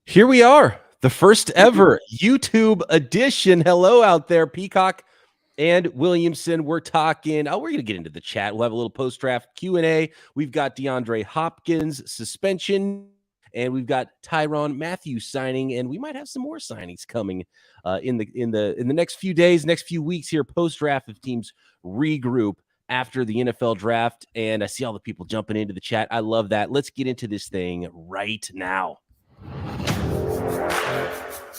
Here we are, the first ever YouTube edition. Hello out there, Peacock and Williamson. We're talking. We're going to get into the chat. We'll have a little post-draft Q&A. We've got DeAndre Hopkins suspension, and we've got Tyrann Mathieu signing, and we might have some more signings coming in the next few days, next few weeks here post-draft if teams regroup after the NFL draft. And I see all the people jumping into the chat. I love that. Let's get into this thing right now.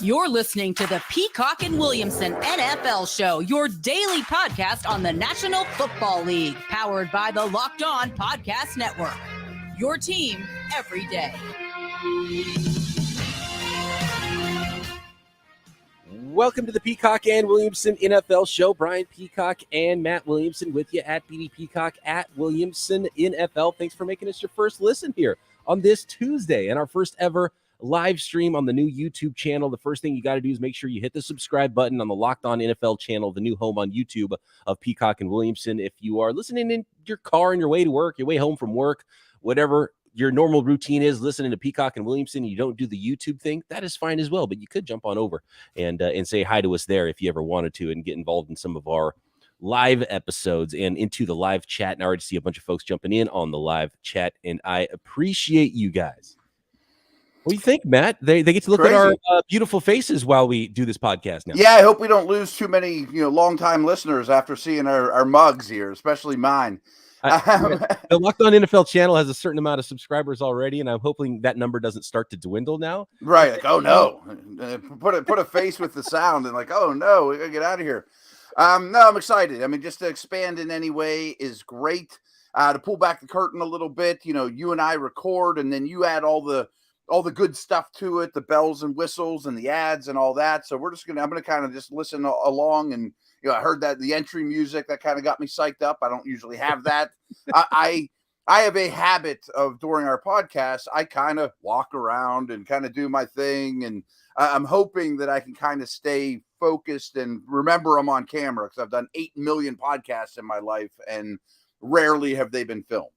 You're listening to the Peacock and Williamson NFL Show, your daily podcast on the National Football League, powered by the Locked On Podcast Network. Your team every day. Welcome to the Peacock and Williamson NFL Show. Brian Peacock and Matt Williamson with you at BD Peacock at Williamson NFL. Thanks for making us your first listen here on this Tuesday and our first ever live stream on the new YouTube channel. The first thing you got to do is make sure you hit the subscribe button on the Locked On NFL channel, the new home on YouTube of Peacock and Williamson. If you are listening in your car on your way to work, your way home from work, whatever your normal routine is, listening to Peacock and Williamson, and you don't do the YouTube thing, that is fine as well. But you could jump on over and say hi to us there if you ever wanted to and get involved in some of our live episodes and into the live chat. And I already see a bunch of folks jumping in on the live chat, and I appreciate you guys. What do you think, Matt? They get to look at our beautiful faces while we do this podcast now. Yeah, I hope we don't lose too many, long-time listeners after seeing our mugs here, especially mine. The Locked On NFL channel has a certain amount of subscribers already, and I'm hoping that number doesn't start to dwindle now. Right, like, oh no, put a face with the sound, and like, oh no, we gotta get out of here. No, I'm excited. I mean, just to expand in any way is great. To pull back the curtain a little bit, you and I record, and then you add all the good stuff to it, the bells and whistles and the ads and all that. So I'm gonna kind of just listen along, and I heard that the entry music that kind of got me psyched up. I don't usually have that. I have a habit of, during our podcast, I kind of walk around and kind of do my thing, and I'm hoping that I can kind of stay focused and remember I'm on camera, because I've done 8 million podcasts in my life, and rarely have they been filmed.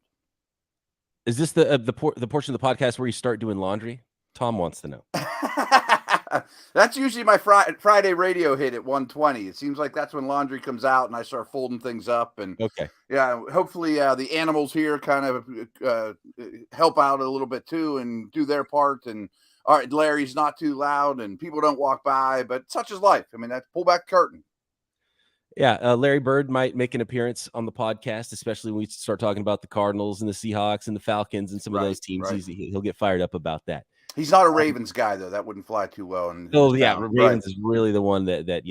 Is this the portion of the podcast where you start doing laundry? Tom wants to know. That's usually my Friday radio hit at 1:20. It seems like that's when laundry comes out and I start folding things up. And okay, yeah, hopefully the animals here kind of help out a little bit too and do their part. And all right, Larry's not too loud and people don't walk by, but such is life. I mean, that's pull back the curtain. Yeah, Larry Bird might make an appearance on the podcast, especially when we start talking about the Cardinals and the Seahawks and the Falcons and some of those teams. Right. He'll get fired up about that. He's not a Ravens guy, though. That wouldn't fly too well. Ravens is really the one that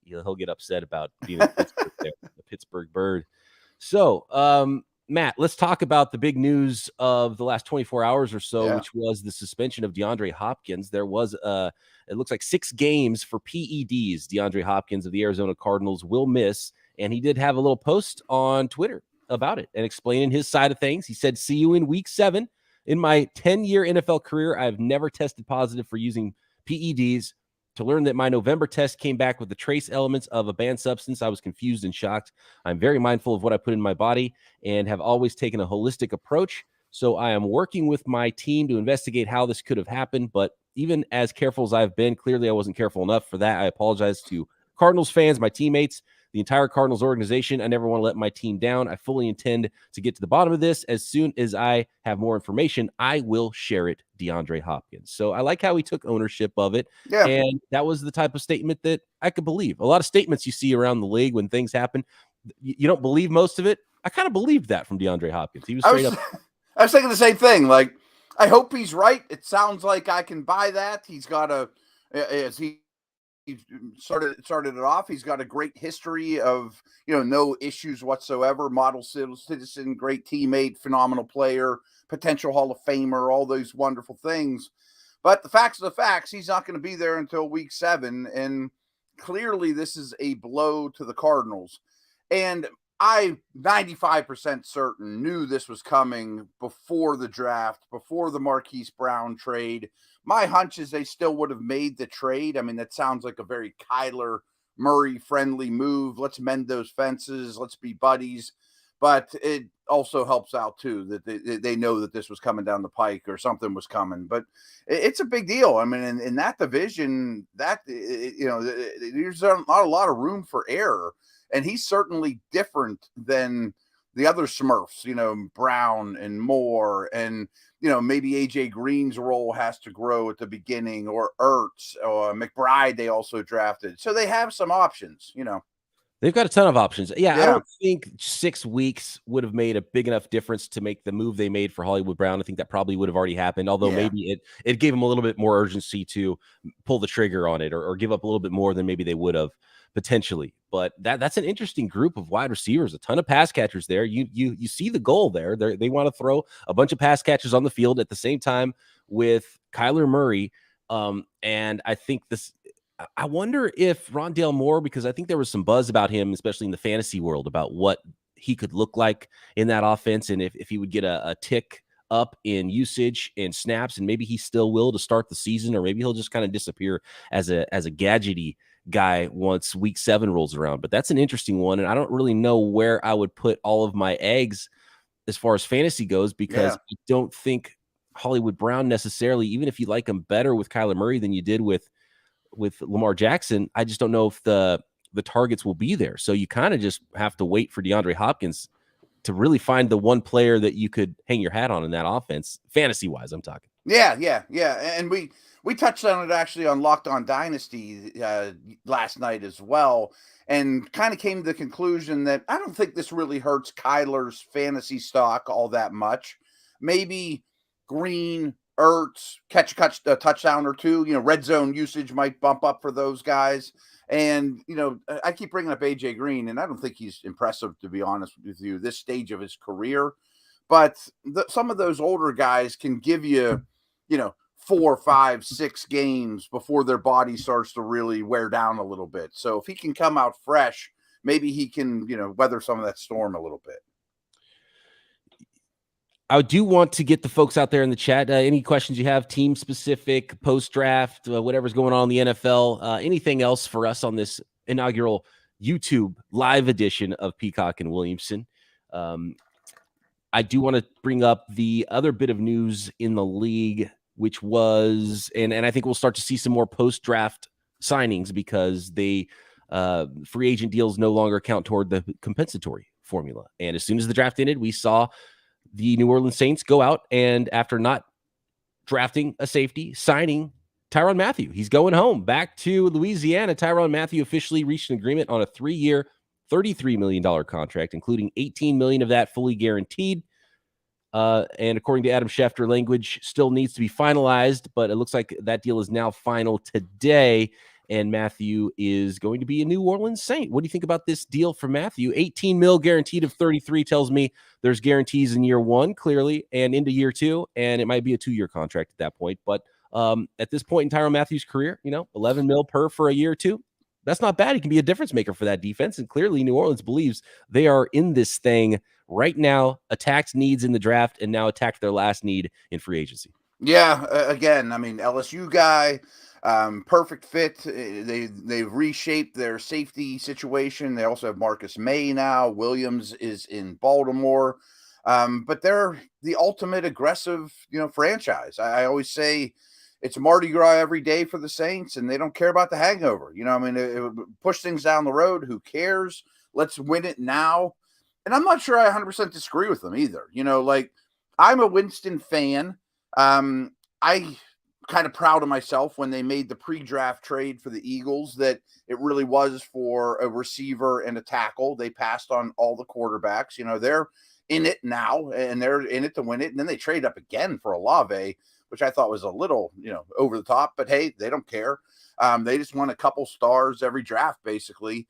he'll get upset about being a Pittsburgh there, the Pittsburgh Bird. So, Matt, let's talk about the big news of the last 24 hours or so, which was the suspension of DeAndre Hopkins. There was it looks like 6 games for PEDs. DeAndre Hopkins of the Arizona Cardinals will miss, and he did have a little post on Twitter about it and explaining his side of things. He said, "See you in week 7. In my 10-year NFL career, I've never tested positive for using PEDs. To learn that my November test came back with the trace elements of a banned substance, I was confused and shocked. I'm very mindful of what I put in my body and have always taken a holistic approach. So I am working with my team to investigate how this could have happened. But even as careful as I've been, clearly I wasn't careful enough for that. I apologize to Cardinals fans, my teammates, the entire Cardinals organization. I never want to let my team down. I fully intend to get to the bottom of this. As soon as I have more information, I will share it." DeAndre Hopkins. So I like how he took ownership of it. Yeah. And that was the type of statement that I could believe. A lot of statements you see around the league when things happen, you don't believe most of it. I kind of believed that from DeAndre Hopkins. He was straight up. I was thinking the same thing. Like, I hope he's right. It sounds like I can buy that. He's got he started it off. He's got a great history of, no issues whatsoever. Model citizen, great teammate, phenomenal player, potential Hall of Famer, all those wonderful things. But the facts are the facts. He's not going to be there until week 7. And clearly this is a blow to the Cardinals. And I 95% certain knew this was coming before the draft, before the Marquise Brown trade. My hunch is they still would have made the trade. I mean, that sounds like a very Kyler Murray friendly move. Let's mend those fences. Let's be buddies. but it also helps out too that they know that this was coming down the pike or something was coming. But it's a big deal. I mean, in that division, there's not a lot of room for error, and he's certainly different than the other Smurfs, Brown and Moore, and maybe AJ Green's role has to grow at the beginning, or Ertz or McBride they also drafted. So they have some options, They've got a ton of options. Yeah, Yeah. I don't think 6 weeks would have made a big enough difference to make the move they made for Hollywood Brown. I think that probably would have already happened, although maybe it gave them a little bit more urgency to pull the trigger on it, or give up a little bit more than maybe they would have potentially. But that's an interesting group of wide receivers, a ton of pass catchers there. You see the goal there. They want to throw a bunch of pass catchers on the field at the same time with Kyler Murray. And I think I wonder if Rondale Moore, because I think there was some buzz about him, especially in the fantasy world, about what he could look like in that offense, and if he would get a tick up in usage and snaps, and maybe he still will to start the season, or maybe he'll just kind of disappear as a gadgety guy once week 7 rolls around. But that's an interesting one, and I don't really know where I would put all of my eggs as far as fantasy goes, because I don't think Hollywood Brown necessarily, even if you like him better with Kyler Murray than you did with Lamar Jackson, I just don't know if the targets will be there. So you kind of just have to wait for DeAndre Hopkins to really find the one player that you could hang your hat on in that offense, fantasy wise, I'm talking. Yeah. And we touched on it actually on Locked On Dynasty last night as well, and kind of came to the conclusion that I don't think this really hurts Kyler's fantasy stock all that much. Maybe Green, Ertz catch a touchdown or two, red zone usage might bump up for those guys. And, I keep bringing up AJ Green, and I don't think he's impressive, to be honest with you, this stage of his career. But some of those older guys can give you, 4, 5, 6 games before their body starts to really wear down a little bit. So if he can come out fresh, maybe he can, weather some of that storm a little bit. I do want to get the folks out there in the chat. Any questions you have, team specific, post draft, whatever's going on in the NFL, anything else for us on this inaugural YouTube live edition of Peacock and Williamson. I do want to bring up the other bit of news in the league, which was, and I think we'll start to see some more post draft signings, because they free agent deals no longer count toward the compensatory formula. And as soon as the draft ended, we saw the New Orleans Saints go out and, after not drafting a safety, signing Tyrann Mathieu. He's going home back to Louisiana. Tyrann Mathieu officially reached an agreement on a 3-year, $33 million contract, including $18 million of that fully guaranteed. And according to Adam Schefter, language still needs to be finalized, but it looks like that deal is now final today. And Mathieu is going to be a New Orleans Saint. What do you think about this deal for Mathieu? 18 mil guaranteed of 33 tells me there's guarantees in year 1, clearly, and into year 2, and it might be a 2-year contract at that point. But at this point in Tyrann Mathieu's career, 11 mil per for a year or 2, that's not bad. He can be a difference maker for that defense, and clearly New Orleans believes they are in this thing right now, attacked needs in the draft, and now attacked their last need in free agency. Yeah, again, I mean, LSU guy, perfect fit. They've reshaped their safety situation. They also have Marcus May now. Williams is in Baltimore, but they're the ultimate aggressive, franchise. I always say it's Mardi Gras every day for the Saints, and they don't care about the hangover. It would push things down the road. Who cares? Let's win it now. And I'm not sure I 100% disagree with them either. I'm a Winston fan. I kind of proud of myself when they made the pre-draft trade for the Eagles that it really was for a receiver and a tackle. They passed on all the quarterbacks. They're in it now, and they're in it to win it. And then they trade up again for Olave, which I thought was a little, over the top. But hey, they don't care. They just want a couple stars every draft, basically.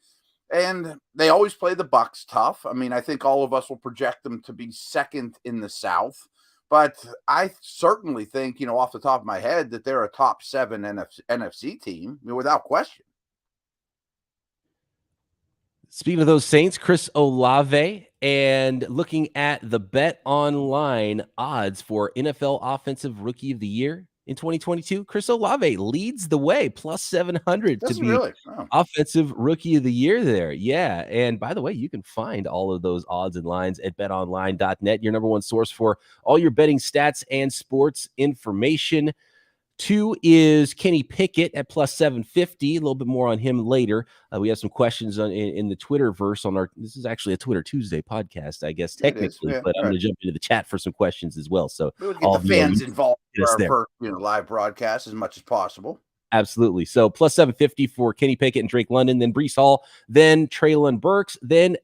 And they always play the Bucs tough. I mean, I think all of us will project them to be second in the South. But I certainly think, off the top of my head, that they're a top 7 NFC team, without question. Speaking of those Saints, Chris Olave, and looking at the BetOnline odds for NFL Offensive Rookie of the Year, in 2022? Chris Olave leads the way, plus 700 to be Really? Oh. offensive rookie of the year there. Yeah. And by the way, you can find all of those odds and lines at betonline.net, your number one source for all your betting stats and sports information. 2 is Kenny Pickett at plus 750. A little bit more on him later. We have some questions in the Twitterverse on this is actually a Twitter Tuesday podcast, I guess, technically, Yeah, but I'm going to jump into the chat for some questions as well. So we would get the fans involved for our first live broadcast as much as possible. Absolutely. So plus 750 for Kenny Pickett and Drake London, then Breece Hall, then Treylon Burks, then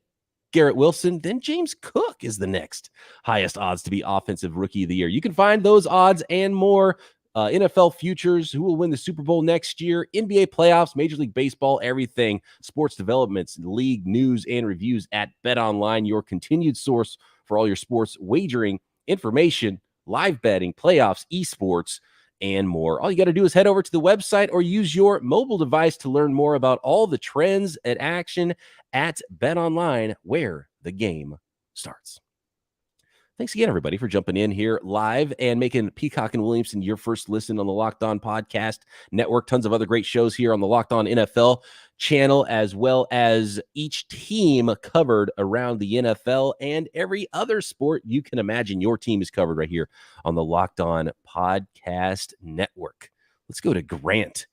Garrett Wilson, then James Cook is the next highest odds to be offensive rookie of the year. You can find those odds and more. NFL futures, who will win the Super Bowl next year, NBA playoffs, Major League Baseball, everything, sports developments, league news, and reviews at BetOnline, your continued source for all your sports wagering information, live betting, playoffs, esports, and more. All you got to do is head over to the website or use your mobile device to learn more about all the trends and action at BetOnline, where the game starts. Thanks again, everybody, for jumping in here live and making Peacock and Williamson your first listen on the Locked On Podcast Network. Tons of other great shows here on the Locked On NFL channel, as well as each team covered around the NFL and every other sport you can imagine. Your team is covered right here on the Locked On Podcast Network. Let's go to Grant.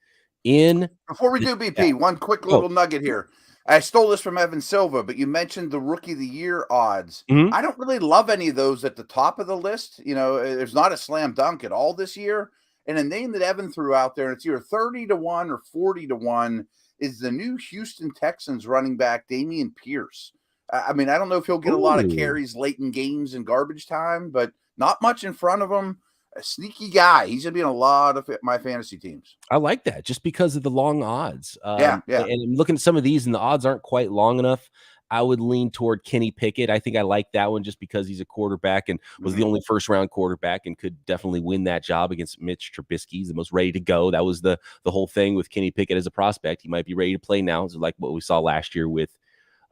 Before we do BP, one quick little nugget here. I stole this from Evan Silva, but you mentioned the rookie of the year odds. Mm-hmm. I don't really love any of those at the top of the list. You know, there's not a slam dunk at all this year. And a name that Evan threw out there, it's either 30-1 or 40-1, is the new Houston Texans running back, Dameon Pierce. I mean, I don't know if he'll get a lot of carries late in games and garbage time, but not much in front of him. A sneaky guy. He's going to be in a lot of my fantasy teams. I like that just because of the long odds. Yeah. And looking at some of these and the odds aren't quite long enough, I would lean toward Kenny Pickett. I think I like that one just because he's a quarterback and was the only first-round quarterback and could definitely win that job against Mitch Trubisky. He's the most ready to go. That was the whole thing with Kenny Pickett as a prospect. He might be ready to play now. It's like what we saw last year with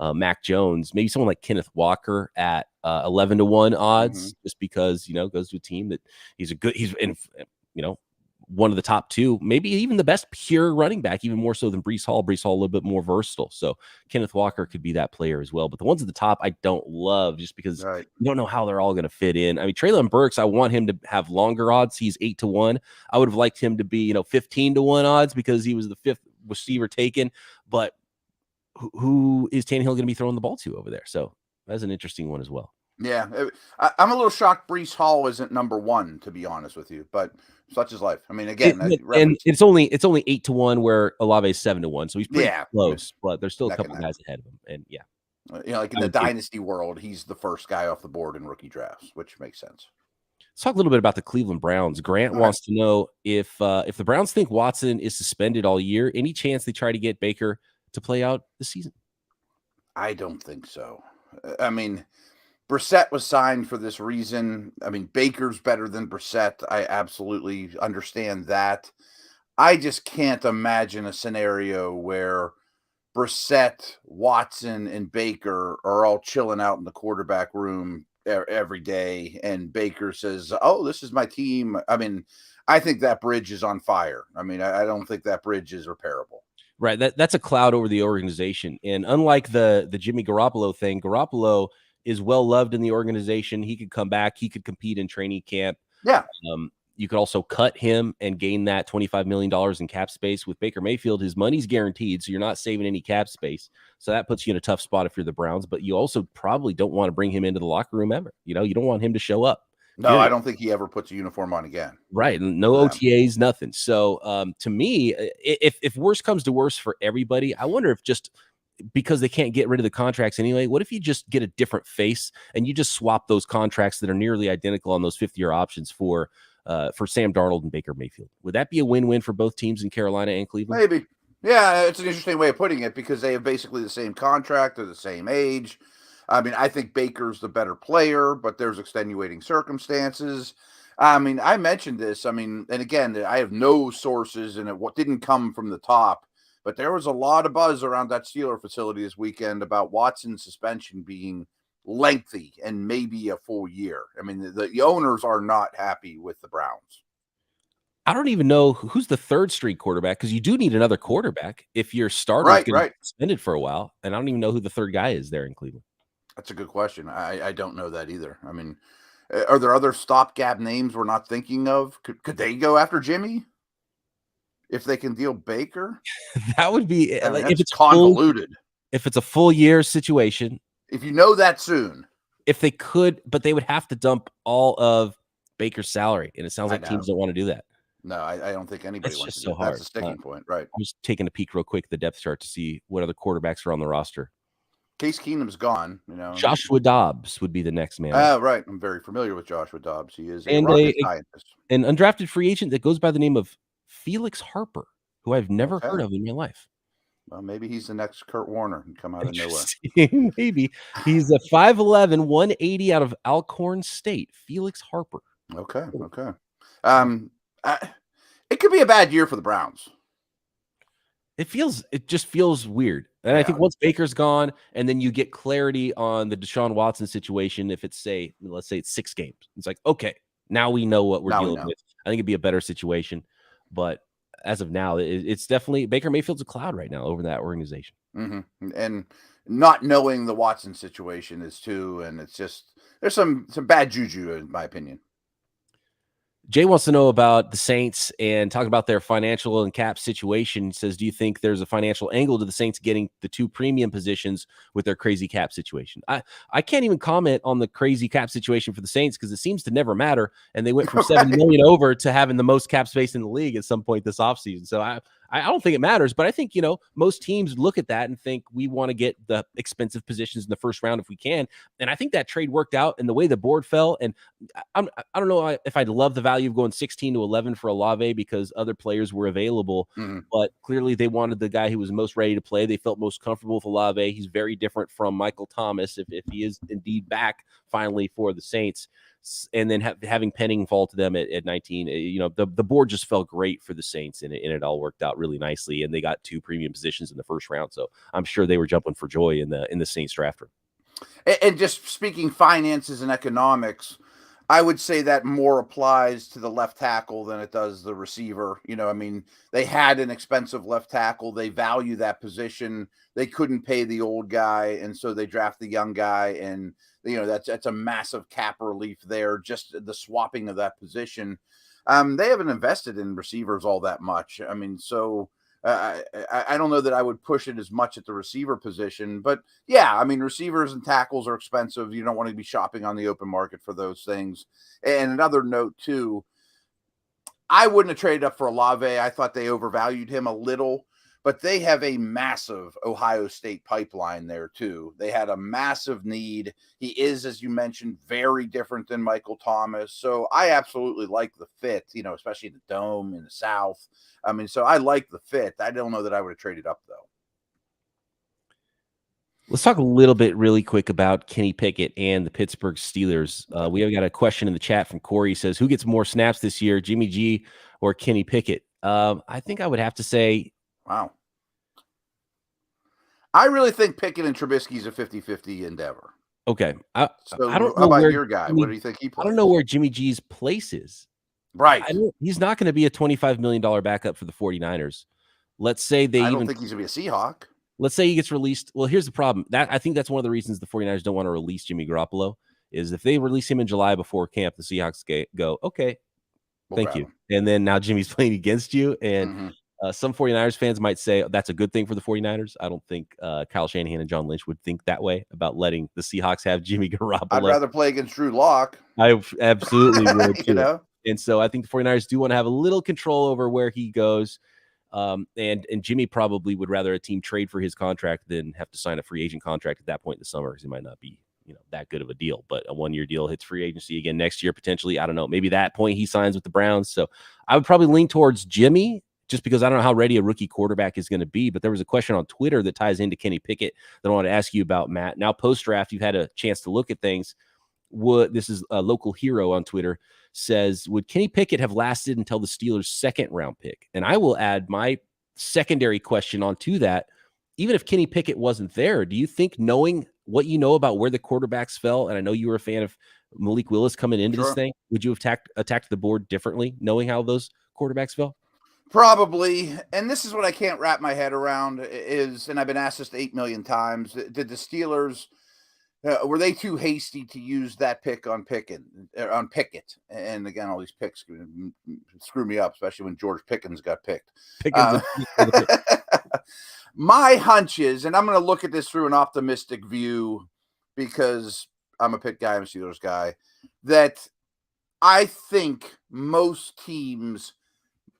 Mac Jones. Maybe someone like Kenneth Walker at 11-1 odds, just because, goes to a team that he's one of the top two, maybe even the best pure running back, even more so than Breece Hall. Breece Hall a little bit more versatile. So Kenneth Walker could be that player as well. But the ones at the top, I don't love just because you don't know how they're all going to fit in. I mean, Treylon Burks, I want him to have longer odds. He's 8-1. I would have liked him to be, 15-1 odds because he was the fifth receiver taken. But who is Tannehill going to be throwing the ball to over there? So that's an interesting one as well. Yeah, I'm a little shocked Breece Hall isn't number one, to be honest with you, but such is life. I mean, again, and it's only 8-1 where Olave is 7-1, so he's pretty close, but there's still a couple guys ahead of him. And like in the dynasty world, he's the first guy off the board in rookie drafts, which makes sense. Let's talk a little bit about the Cleveland Browns. Grant wants to know if the Browns think Watson is suspended all year, any chance they try to get Baker to play out the season? I don't think so. I mean, Brissett was signed for this reason. I mean, Baker's better than Brissett. I absolutely understand that. I just can't imagine a scenario where Brissett, Watson, and Baker are all chilling out in the quarterback room every day, and Baker says, "Oh, this is my team." I mean, I think that bridge is on fire. I mean, I don't think that bridge is repairable. Right. That's a cloud over the organization. And unlike the Jimmy Garoppolo thing, Garoppolo is well loved in the organization. He could come back. He could compete in training camp. Yeah. You could also cut him and gain that $25 million in cap space. With Baker Mayfield, his money's guaranteed, so you're not saving any cap space. So that puts you in a tough spot if you're the Browns, but you also probably don't want to bring him into the locker room ever. You don't want him to show up. No, I don't think he ever puts a uniform on again. Right. No OTAs, nothing. So to me, if worse comes to worse for everybody, I wonder if just because they can't get rid of the contracts anyway, what if you just get a different face and you just swap those contracts that are nearly identical on those fifth-year options for Sam Darnold and Baker Mayfield? Would that be a win-win for both teams in Carolina and Cleveland? Maybe. Yeah, it's an interesting way of putting it because they have basically the same contract. They're the same age. I mean, I think Baker's the better player, but there's extenuating circumstances. I mean, I mentioned this. I mean, and again, I have no sources, and it didn't come from the top, but there was a lot of buzz around that Steeler facility this weekend about Watson's suspension being lengthy and maybe a full year. I mean, the owners are not happy with the Browns. I don't even know who's the third string quarterback, because you do need another quarterback if your starter is going to be suspended for a while. And I don't even know who the third guy is there in Cleveland. That's a good question. I don't know that either. I mean, are there other stopgap names we're not thinking of? Could they go after Jimmy if they can deal Baker? That would be, I mean, if it's convoluted. If it's a full year situation. If you know that soon. If they could, but they would have to dump all of Baker's salary. And it sounds like teams don't want to do that. No, I don't think anybody wants to do that. That's a sticking point, right? I was taking a peek real quick at the depth chart to see what other quarterbacks are on the roster. Case Keenum's gone, Joshua Dobbs would be the next man. Oh, right. I'm very familiar with Joshua Dobbs. He is an undrafted free agent that goes by the name of Felix Harper, who I've never heard of in my life. Well, maybe he's the next Kurt Warner and come out of nowhere. Maybe. He's a 5'11", 180 out of Alcorn State. Felix Harper. Okay. It could be a bad year for the Browns. It just feels weird. And I think once Baker's gone and then you get clarity on the Deshaun Watson situation, if it's let's say it's 6 games, it's like, okay, now we know what we're dealing with. I think it'd be a better situation. But as of now, it's definitely Baker Mayfield's a cloud right now over that organization. Mm-hmm. And not knowing the Watson situation is too. And it's just, there's some bad juju in my opinion. Jay wants to know about the Saints and talk about their financial and cap situation. He says, do you think there's a financial angle to the Saints getting the 2 premium positions with their crazy cap situation? I can't even comment on the crazy cap situation for the Saints because it seems to never matter. And they went from $7 million over to having the most cap space in the league at some point this offseason. So I don't think it matters, but I think, most teams look at that and think we want to get the expensive positions in the first round if we can. And I think that trade worked out and the way the board fell. And I don't know if I'd love the value of going 16 to 11 for Olave because other players were available, but clearly they wanted the guy who was most ready to play. They felt most comfortable with Olave. He's very different from Michael Thomas if he is indeed back finally for the Saints. And then having Penning fall to them at 19, the board just felt great for the Saints, and it all worked out really nicely. And they got 2 premium positions in the first round, so I'm sure they were jumping for joy in the Saints draft room. And just speaking finances and economics, I would say that more applies to the left tackle than it does the receiver. They had an expensive left tackle. They value that position. They couldn't pay the old guy, and so they draft the young guy, and that's a massive cap relief there, just the swapping of that position. They haven't invested in receivers all that much. I don't know that I would push it as much at the receiver position, but receivers and tackles are expensive. You don't want to be shopping on the open market for those things. And another note too, I wouldn't have traded up for Olave. I thought they overvalued him a little, but they have a massive Ohio State pipeline there too. They had a massive need. He is, as you mentioned, very different than Michael Thomas. So I absolutely like the fit, especially the Dome in the South. So I like the fit. I don't know that I would have traded up though. Let's talk a little bit really quick about Kenny Pickett and the Pittsburgh Steelers. We have got a question in the chat from Corey. He says, who gets more snaps this year, Jimmy G or Kenny Pickett? I think I would have to say, wow. I really think Pickett and Trubisky is a 50-50 endeavor. Okay. I don't know about your guy. What do you think he plays? I don't know where Jimmy G's place is. Right. He's not going to be a $25 million backup for the 49ers. Let's say I don't think he's going to be a Seahawk. Let's say he gets released. Well, here's the problem. I think that's one of the reasons the 49ers don't want to release Jimmy Garoppolo is if they release him in July before camp, the Seahawks go, okay, thank you. And then now Jimmy's playing against you. And some 49ers fans might say that's a good thing for the 49ers. I don't think Kyle Shanahan and John Lynch would think that way about letting the Seahawks have Jimmy Garoppolo. I'd rather play against Drew Lock. I absolutely would too. And so I think the 49ers do want to have a little control over where he goes. And Jimmy probably would rather a team trade for his contract than have to sign a free agent contract at that point in the summer because it might not be that good of a deal. But a 1-year deal hits free agency again next year potentially. I don't know. Maybe that point he signs with the Browns. So I would probably lean towards Jimmy just because I don't know how ready a rookie quarterback is going to be. But there was a question on Twitter that ties into Kenny Pickett that I want to ask you about, Matt. Now post-draft, you've had a chance to look at things. This is a local hero on Twitter says, would Kenny Pickett have lasted until the Steelers' 2nd round pick? And I will add my secondary question onto that. Even if Kenny Pickett wasn't there, do you think knowing what you know about where the quarterbacks fell, and I know you were a fan of Malik Willis coming into this thing, would you have attacked the board differently knowing how those quarterbacks, Phil? Probably. And this is what I can't wrap my head around is, and I've been asked this 8 million times, did the Steelers, were they too hasty to use that pick on Pickett? And again, all these picks screw me up, especially when George Pickens got picked. My hunch is, and I'm going to look at this through an optimistic view because I'm a Pitt guy, I'm a Steelers guy, that I think most teams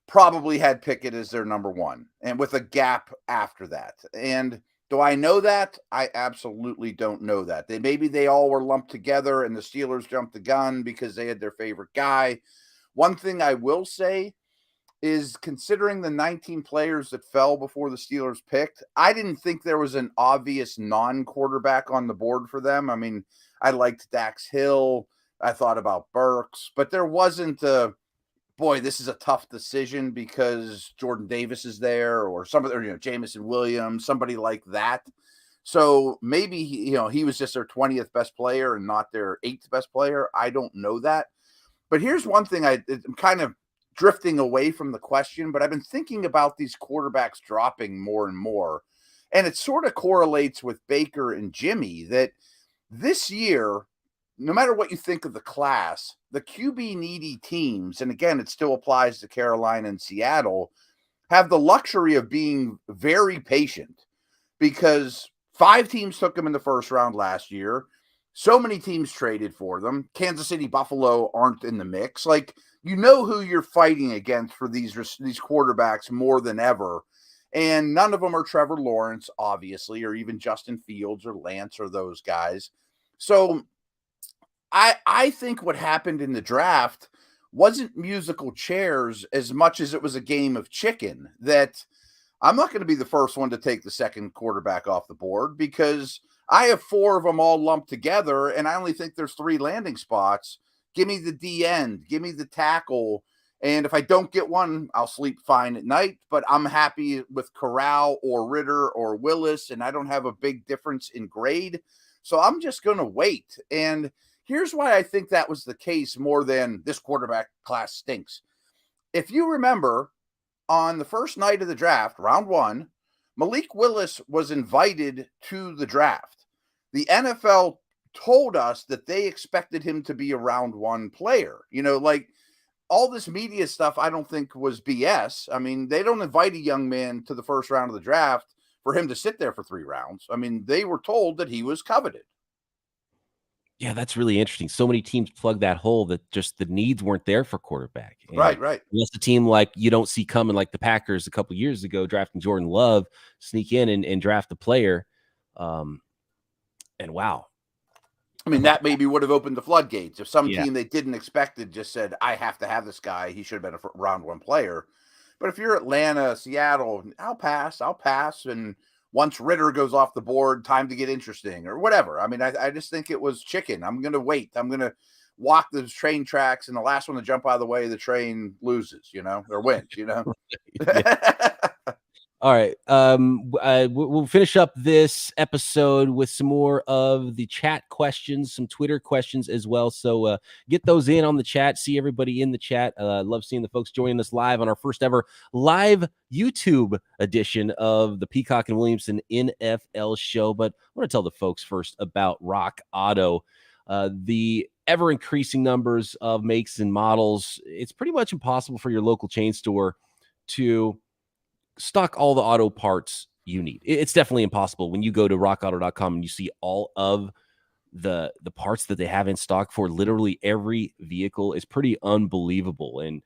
probably had Pickett as their number one and with a gap after that. And do I know that? I absolutely don't know that. Maybe they all were lumped together and the Steelers jumped the gun because they had their favorite guy. One thing I will say is, considering the 19 players that fell before the Steelers picked, I didn't think there was an obvious non-quarterback on the board for them. I mean, I liked Dax Hill. I thought about Burks, but there wasn't boy, this is a tough decision because Jordan Davis is there or somebody, Jamison Williams, somebody like that. So maybe, he was just their 20th best player and not their 8th best player. I don't know that. But here's one thing I'm kind of drifting away from the question, but I've been thinking about these quarterbacks dropping more and more. And it sort of correlates with Baker and Jimmy that this year, no matter what you think of the class, the QB needy teams, and again, it still applies to Carolina and Seattle, have the luxury of being very patient because 5 teams took them in the first round last year. So many teams traded for them. Kansas City, Buffalo aren't in the mix. Like, who you're fighting against for these quarterbacks more than ever. And none of them are Trevor Lawrence, obviously, or even Justin Fields or Lance or those guys. So I think what happened in the draft wasn't musical chairs as much as it was a game of chicken, that I'm not going to be the first one to take the second quarterback off the board because I have 4 of them all lumped together, and I only think there's 3 landing spots. Give me the D end, give me the tackle, and if I don't get one, I'll sleep fine at night, but I'm happy with Corral or Ritter or Willis, and I don't have a big difference in grade, so I'm just going to wait. And here's why I think that was the case more than this quarterback class stinks. If you remember, on the first night of the draft, round 1, Malik Willis was invited to the draft. The NFL told us that they expected him to be a round 1 player. Like all this media stuff, I don't think was BS. I mean, they don't invite a young man to the first round of the draft for him to sit there for 3 rounds. I mean, they were told that he was coveted. Yeah, that's really interesting. So many teams plug that hole that just the needs weren't there for quarterback. And right. Unless a team like you don't see coming, like the Packers a couple years ago, drafting Jordan Love, sneak in and draft the player. And wow. I mean, that maybe would have opened the floodgates. If some team they didn't expect it just said, I have to have this guy, he should have been a round 1 player. But if you're Atlanta, Seattle, I'll pass. And once Ritter goes off the board, time to get interesting or whatever. I mean, I just think it was chicken. I'm going to wait. I'm going to walk the train tracks, and the last one to jump out of the way, the train loses, or wins, All right. We'll finish up this episode with some more of the chat questions, some Twitter questions as well. So get those in on the chat. See everybody in the chat. Love seeing the folks joining us live on our first ever live YouTube edition of the Peacock and Williamson NFL Show. But I want to tell the folks first about Rock Auto. The ever increasing numbers of makes and models. It's pretty much impossible for your local chain store to stock all the auto parts you need. It's definitely impossible when you go to rockauto.com and you see all of the parts that they have in stock for literally every vehicle. Is pretty unbelievable. And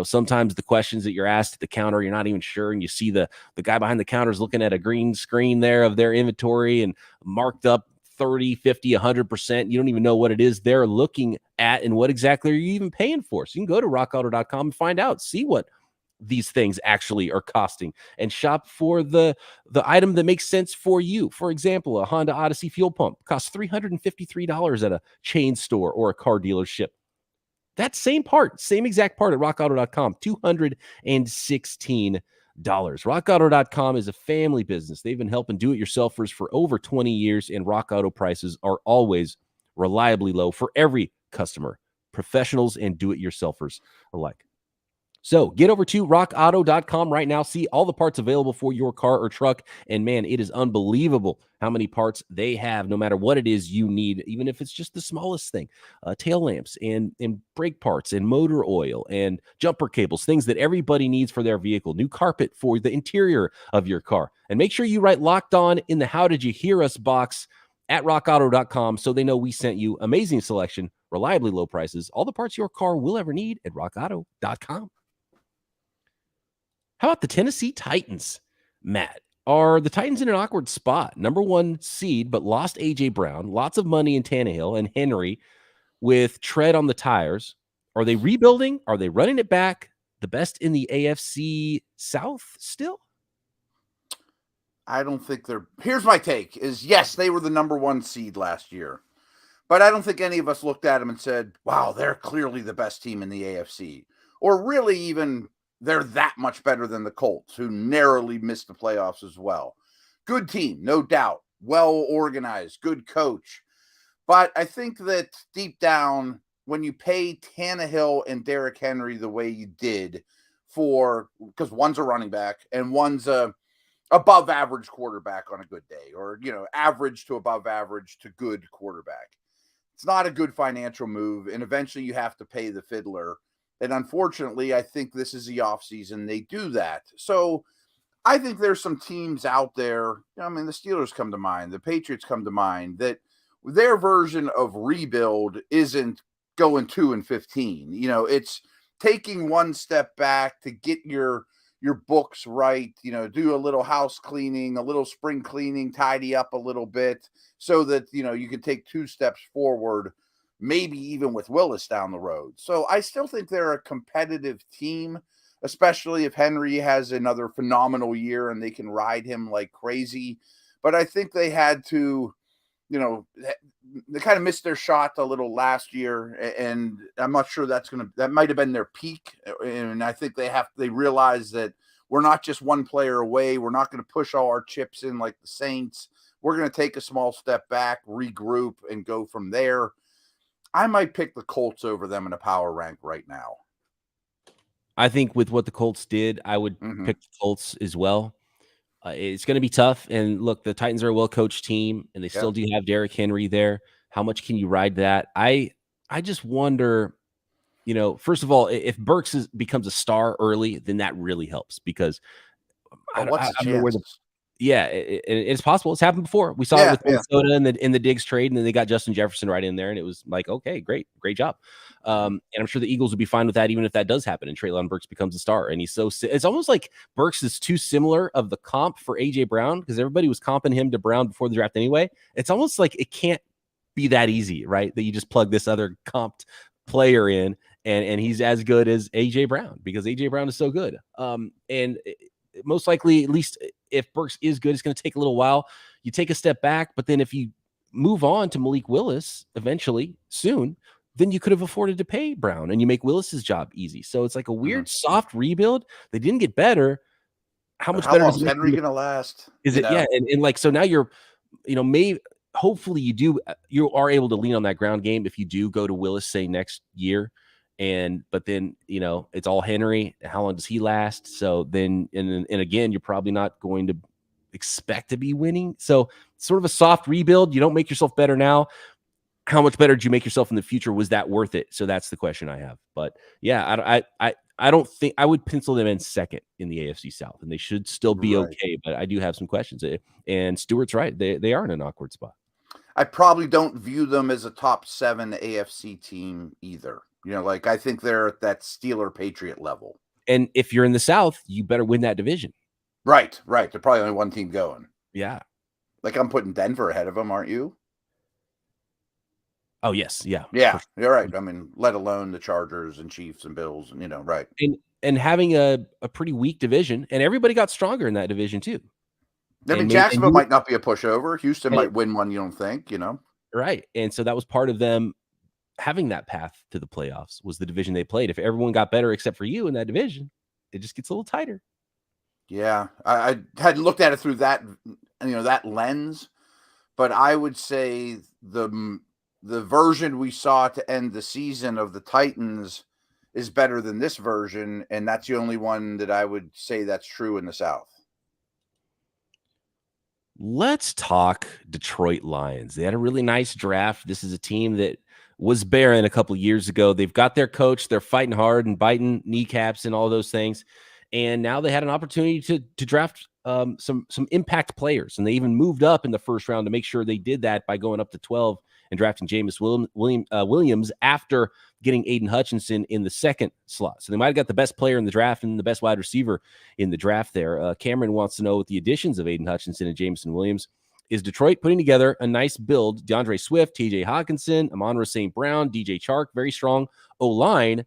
sometimes the questions that you're asked at the counter, you're not even sure, and you see the guy behind the counter is looking at a green screen there of their inventory and marked up 30, 50, 100%. You don't even know what it is they're looking at and what exactly are you even paying for. So you can go to rockauto.com and find out, see what these things actually are costing, and shop for the item that makes sense for you. For example, a Honda Odyssey fuel pump costs $353 at a chain store or a car dealership. That same exact part at rockauto.com, $216. rockauto.com is a family business. They've been helping do-it-yourselfers for over 20 years, and Rock Auto prices are always reliably low for every customer, professionals and do-it-yourselfers alike. So get over to rockauto.com right now. See all the parts available for your car or truck. And man, it is unbelievable how many parts they have, no matter what it is you need, even if it's just the smallest thing, tail lamps and brake parts and motor oil and jumper cables, things that everybody needs for their vehicle, new carpet for the interior of your car. And make sure you write Locked On in the How Did You Hear Us box at rockauto.com so they know we sent you. Amazing selection, reliably low prices, all the parts your car will ever need at rockauto.com. How about the Tennessee Titans, Matt? Are the Titans in an awkward spot? Number 1 seed, but lost A.J. Brown, lots of money in Tannehill and Henry with tread on the tires. Are they rebuilding? Are they running it back? The best in the AFC South still? I don't think they're... Here's my take is, yes, they were the number 1 seed last year. But I don't think any of us looked at them and said, wow, they're clearly the best team in the AFC. Or really even... they're that much better than the Colts, who narrowly missed the playoffs as well. Good team, no doubt. Well organized, good coach. But I think that deep down, when you pay Tannehill and Derrick Henry the way you did because one's a running back and one's a above average quarterback on a good day, or, average to above average to good quarterback. It's not a good financial move. And eventually you have to pay the fiddler. And unfortunately, I think this is the offseason they do that. So I think there's some teams out there. I mean, the Steelers come to mind. The Patriots come to mind, that their version of rebuild isn't going 2-15. It's taking one step back to get your books right, do a little house cleaning, a little spring cleaning, tidy up a little bit so that, you can take 2 steps forward, maybe even with Willis down the road. So I still think they're a competitive team, especially if Henry has another phenomenal year and they can ride him like crazy. But I think they had to, they kind of missed their shot a little last year. And I'm not sure that might have been their peak. And I think they realize that we're not just one player away. We're not going to push all our chips in like the Saints. We're going to take a small step back, regroup, and go from there. I might pick the Colts over them in a power rank right now. I think with what the Colts did, I would pick the Colts as well. It's going to be tough. And look, the Titans are a well-coached team, and they still do have Derrick Henry there. How much can you ride that? I just wonder, first of all, if Burks becomes a star early, then that really helps, because I don't know where it's possible. It's happened before. We saw it with Minnesota in the Diggs trade, and then they got Justin Jefferson right in there, and it was like, okay, great job. And I'm sure the Eagles would be fine with that, even if that does happen and Treylon Burks becomes a star. And it's almost like Burks is too similar of the comp for AJ Brown, because everybody was comping him to Brown before the draft anyway. It's almost like it can't be that easy, right? That you just plug this other comped player in, and he's as good as AJ Brown, because AJ Brown is so good. Most likely, at least if Burks is good, it's going to take a little while. You take a step back, but then if you move on to Malik Willis eventually soon, then you could have afforded to pay Brown, and you make Willis's job easy. So it's like a weird soft rebuild. They didn't get better. How better is Henry going to last? Is it? Yeah. And like, so now you're, maybe hopefully you are able to lean on that ground game if you do go to Willis, say, next year. But then, it's all Henry. How long does he last? So then, and again, you're probably not going to expect to be winning. So sort of a soft rebuild. You don't make yourself better now. How much better did you make yourself in the future? Was that worth it? So that's the question I have. But yeah, I don't think I would pencil them in second in the AFC South, and they should still be okay. But I do have some questions. And Stuart's right. They are in an awkward spot. I probably don't view them as a top 7 AFC team either. I think they're at that Steeler-Patriot level. And if you're in the South, you better win that division. Right. There's probably only one team going. Yeah. Like, I'm putting Denver ahead of them, aren't you? Oh, yes. Yeah. Yeah, you're right. I mean, let alone the Chargers and Chiefs and Bills and, right. And having a pretty weak division, and everybody got stronger in that division too. I mean, Jacksonville might not be a pushover. Houston might win one, you don't think, Right. And so that was part of them having that path to the playoffs, was the division they played. If everyone got better except for you in that division, it just gets a little tighter. Yeah. I hadn't looked at it through that, that lens, but I would say the version we saw to end the season of the Titans is better than this version, and that's the only one that I would say that's true in the South. Let's talk Detroit Lions. They had a really nice draft. This is a team that was barren a couple years ago. They've got their coach. They're fighting hard and biting kneecaps and all those things. And now they had an opportunity to draft some impact players. And they even moved up in the first round to make sure they did that by going up to 12 and drafting Jameis Williams after getting Aiden Hutchinson in the second slot. So they might have got the best player in the draft and the best wide receiver in the draft there. Cameron wants to know, with the additions of Aiden Hutchinson and Jameson Williams, is Detroit putting together a nice build? DeAndre Swift, TJ Hawkinson, Amon-Ra St. Brown, DJ Chark, very strong O-line,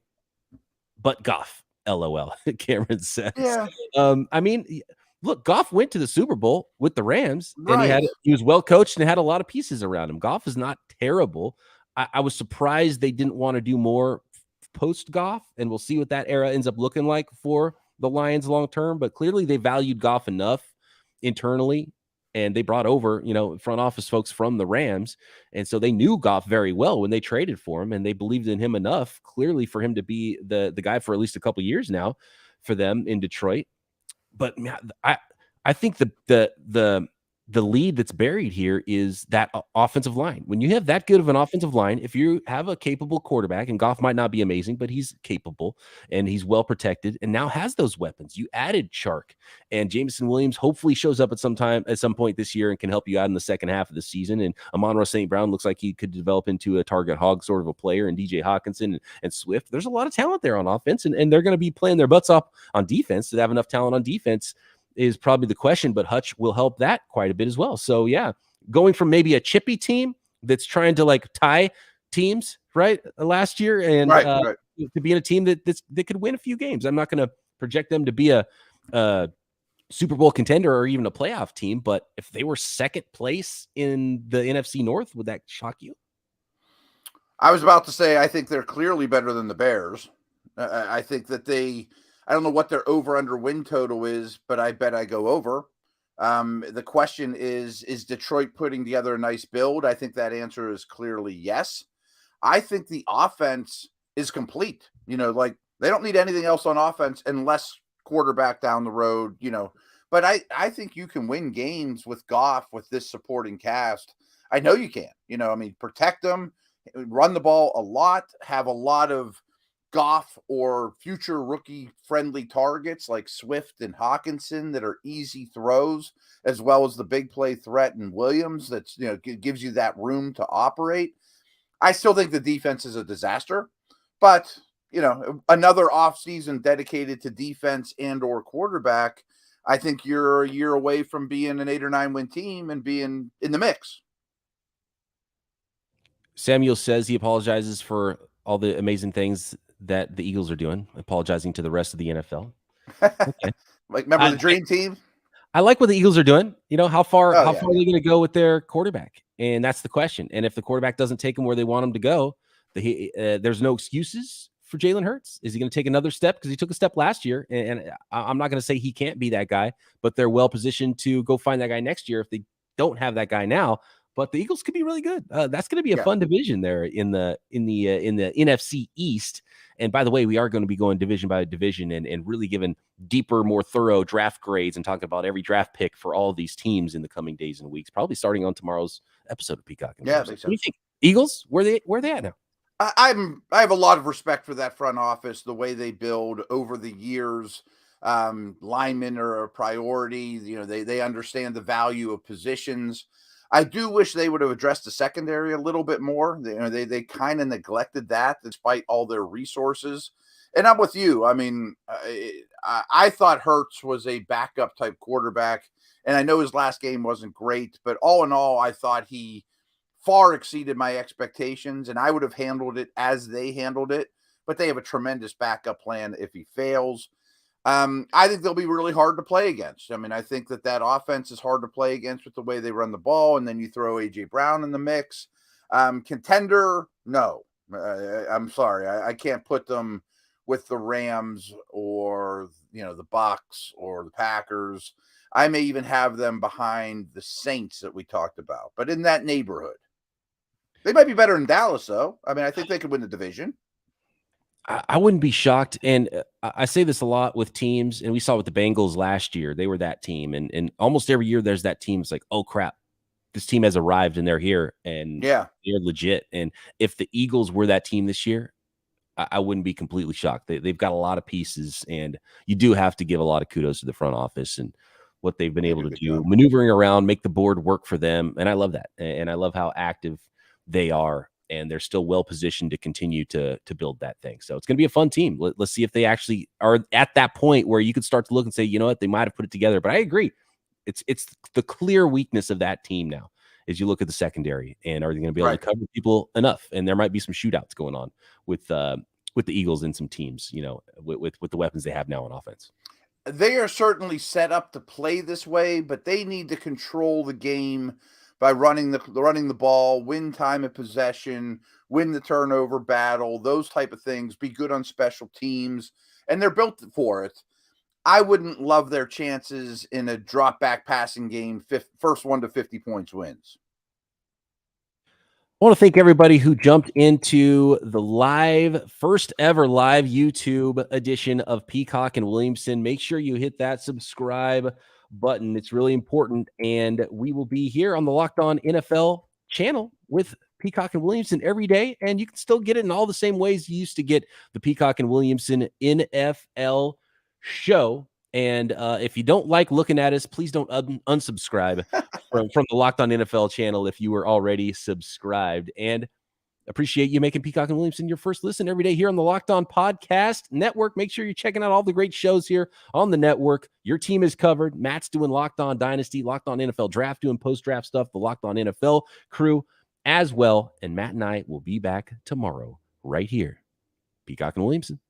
but Goff, LOL, Cameron says. Yeah. I mean, look, Goff went to the Super Bowl with the Rams, Right. and he was well coached and had a lot of pieces around him. Goff is not terrible. I was surprised they didn't want to do more post Goff, and we'll see what that era ends up looking like for the Lions long term. But clearly, they valued Goff enough internally, and they brought over, front office folks from the Rams, and so they knew Goff very well when they traded for him, and they believed in him enough, clearly, for him to be the guy for at least a couple of years now for them in Detroit. But I think the lead that's buried here is that offensive line. When you have that good of an offensive line, if you have a capable quarterback, and Goff might not be amazing, but he's capable and he's well protected and now has those weapons. You added Chark, and Jameson Williams hopefully shows up at some point this year and can help you out in the second half of the season. And Amon-Ra St. Brown looks like he could develop into a target hog sort of a player, and DJ Hawkinson and Swift. There's a lot of talent there on offense, and they're going to be playing their butts off on defense. To have enough talent on defense is probably the question, but Hutch will help that quite a bit as well. So yeah, going from maybe a chippy team that's trying to tie teams right last year, and right. to being a team that could win a few games. I'm not going to project them to be a Super Bowl contender or even a playoff team, but if they were second place in the NFC North, would that shock you? I was about to say, I think they're clearly better than the Bears. I think that I don't know what their over-under win total is, but I bet I go over. The question is Detroit putting together a nice build? I think that answer is clearly yes. I think the offense is complete. They don't need anything else on offense unless quarterback down the road, But I think you can win games with Goff with this supporting cast. I know you can. Protect them, run the ball a lot, have a lot of Goff or future rookie friendly targets like Swift and Hawkinson that are easy throws, as well as the big play threat in Williams that's gives you that room to operate. I still think the defense is a disaster, but another offseason dedicated to defense and or quarterback, I think you're a year away from being an 8 or 9 win team and being in the mix. Samuel says he apologizes for all the amazing things that the Eagles are doing, apologizing to the rest of the NFL. Okay. Remember the dream team? I like what the Eagles are doing. How far are they going to go with their quarterback? And that's the question. And if the quarterback doesn't take them where they want them to go, there's no excuses for Jalen Hurts. Is he going to take another step? Because he took a step last year, and I'm not going to say he can't be that guy, but they're well positioned to go find that guy next year if they don't have that guy now. But the Eagles could be really good. That's going to be a fun division there in the NFC East. And by the way, we are going to be going division by division and really giving deeper, more thorough draft grades and talking about every draft pick for all of these teams in the coming days and weeks, probably starting on tomorrow's episode of Peacock. Yeah, what do you think? Eagles, where they at now? I have a lot of respect for that front office, the way they build over the years. Linemen are a priority. They understand the value of positions. I do wish they would have addressed the secondary a little bit more. They kind of neglected that despite all their resources. And I'm with you. I thought Hurts was a backup type quarterback, and I know his last game wasn't great, but all in all, I thought he far exceeded my expectations, and I would have handled it as they handled it. But they have a tremendous backup plan if he fails. I think they'll be really hard to play against. I think that offense is hard to play against with the way they run the ball, and then you throw A.J. Brown in the mix. Contender, no. I'm sorry. I can't put them with the Rams or, the Bucs or the Packers. I may even have them behind the Saints that we talked about, but in that neighborhood. They might be better than Dallas, though. I think they could win the division. I wouldn't be shocked. And I say this a lot with teams, and we saw with the Bengals last year. They were that team. And almost every year there's that team. It's like, oh, crap, this team has arrived and they're here and they're legit. And if the Eagles were that team this year, I wouldn't be completely shocked. They've got a lot of pieces, and you do have to give a lot of kudos to the front office and what they've been able to do, maneuvering around, make the board work for them. And I love that. And I love how active they are. And they're still well positioned to continue to build that thing. So it's going to be a fun team. Let's see if they actually are at that point where you could start to look and say, you know what, they might have put it together. But I agree. It's the clear weakness of that team now as you look at the secondary. And are they going to be able to cover people enough? And there might be some shootouts going on with the Eagles and some teams, you know, with the weapons they have now on offense. They are certainly set up to play this way, but they need to control the game by running the ball, win time of possession, win the turnover battle, those type of things, be good on special teams, and they're built for it. I wouldn't love their chances in a drop back passing game, first 1 to 50 points wins. I want to thank everybody who jumped into the first ever live YouTube edition of Peacock and Williamson. Make sure you hit that subscribe button. It's really important. And we will be here on the Locked On NFL channel with Peacock and Williamson every day. And you can still get it in all the same ways you used to get the Peacock and Williamson NFL show. And if you don't like looking at us, please don't unsubscribe from the Locked On NFL channel if you were already subscribed. And appreciate you making Peacock and Williamson your first listen every day here on the Locked On Podcast Network. Make sure you're checking out all the great shows here on the network. Your team is covered. Matt's doing Locked On Dynasty, Locked On NFL Draft, doing post-draft stuff, the Locked On NFL crew as well. And Matt and I will be back tomorrow right here. Peacock and Williamson.